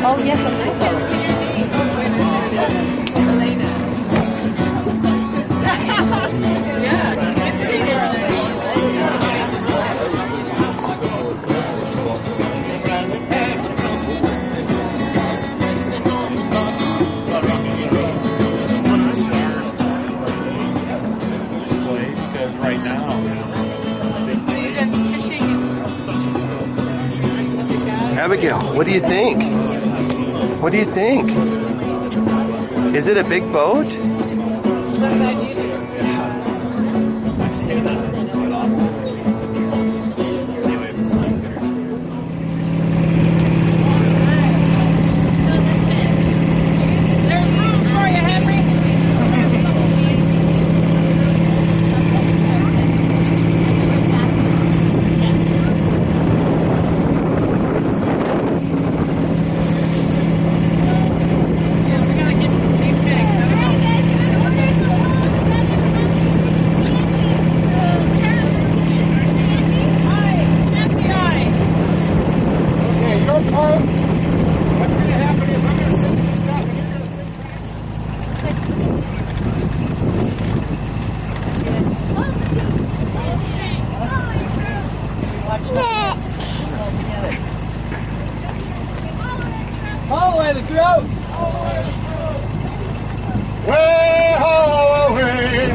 Oh, yes, a little bit. Because right now, Abigail, what do you think? What do you think? Is it a big boat? haul away the throat! Way haul away,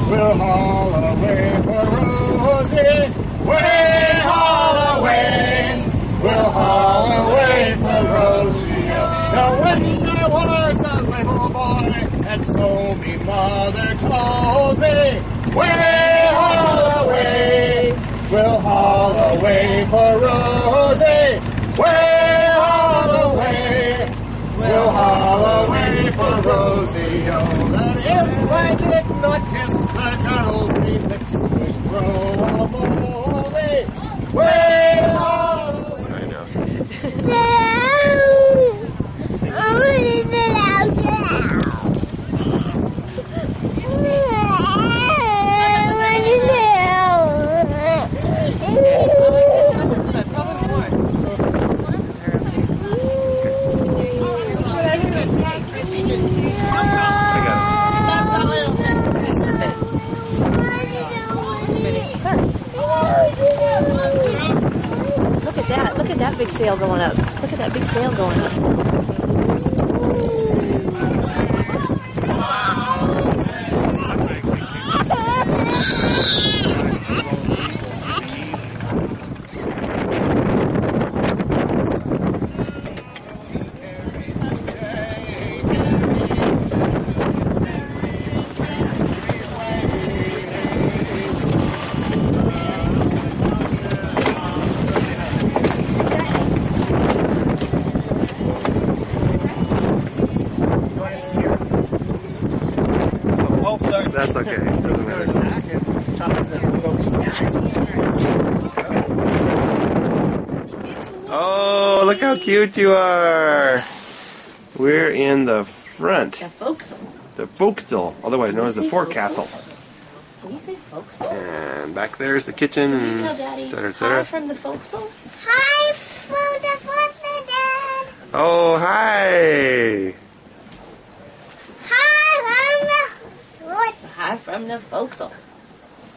we'll haul away for Rosie. Way haul away, we'll haul away for Rosie. Now when I was a little boy, and so me mother told me, way haul away, we'll haul away for Rosie. Way haul away, we'll haul away for Rosie. Oh, that if I did not kiss the girls, me lips would grow all moldy. Way haul away. I know. Look at that big sail going up. Look at that big sail going up. That's okay. Doesn't matter. Oh, look how cute you are. We're in the front. The forecastle. The forecastle, otherwise known as the forecastle. Can you say forecastle? And back there's the kitchen, and Tell Daddy, et cetera, et hi cetera. from the forecastle. Hi from the forecastle, Dad. Oh, hi. Hi from the forecastle.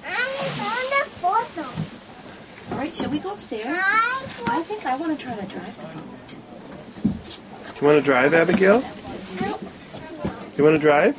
I'm from the forecastle. All right, shall we go upstairs? Hi. I think I want to try to drive the boat. You want to drive, Abigail? You want to drive?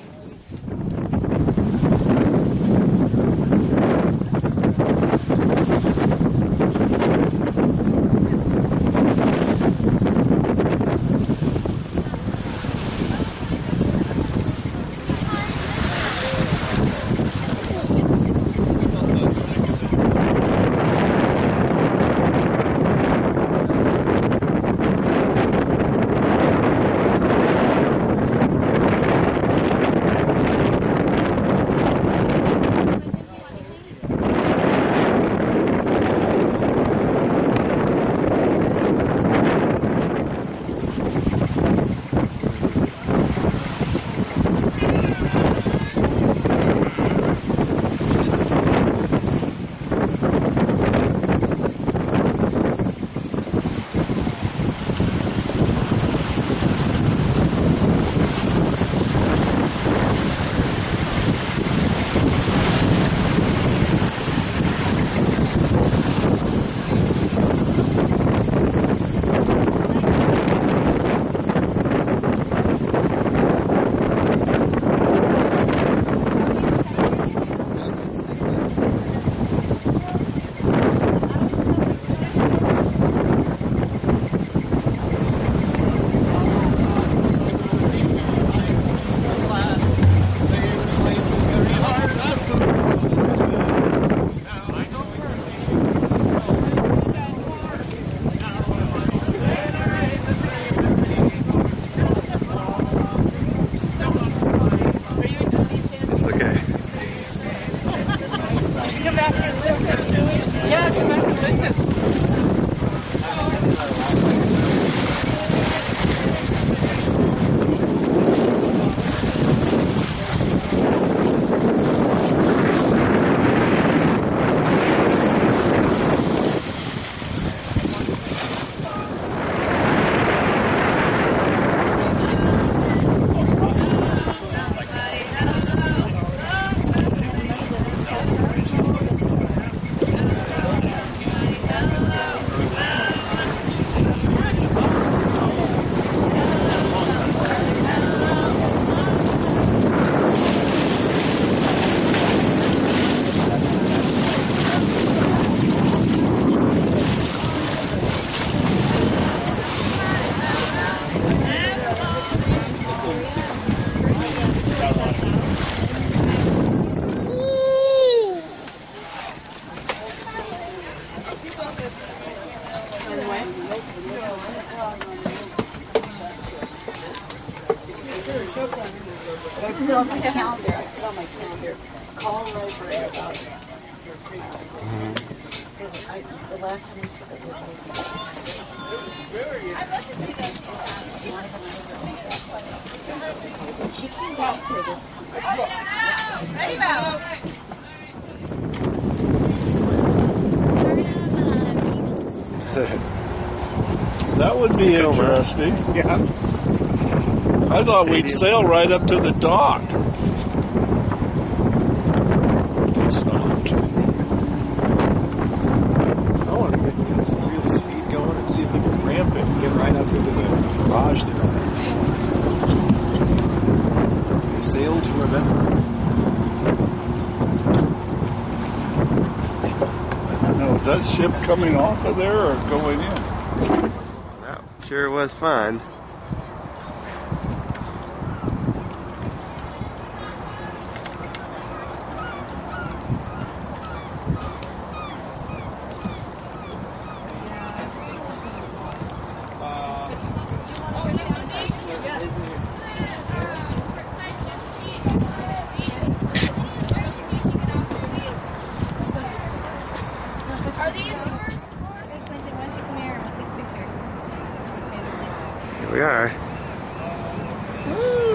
calendar. I put on my calendar. Call library about your treatment. The last time we took it was she came back here this time. Ready, That would be interesting. Yeah. I thought we'd sail right up to the dock. Stopped. I want to get some real speed going and see if we can ramp it and get right up into the garage there. A sail to remember. Now, is that ship coming off of there or going in? Well, sure was fun. Are these yours? Hey, Clinton, why don't you come here and we'll take a picture? Here we are. Woo!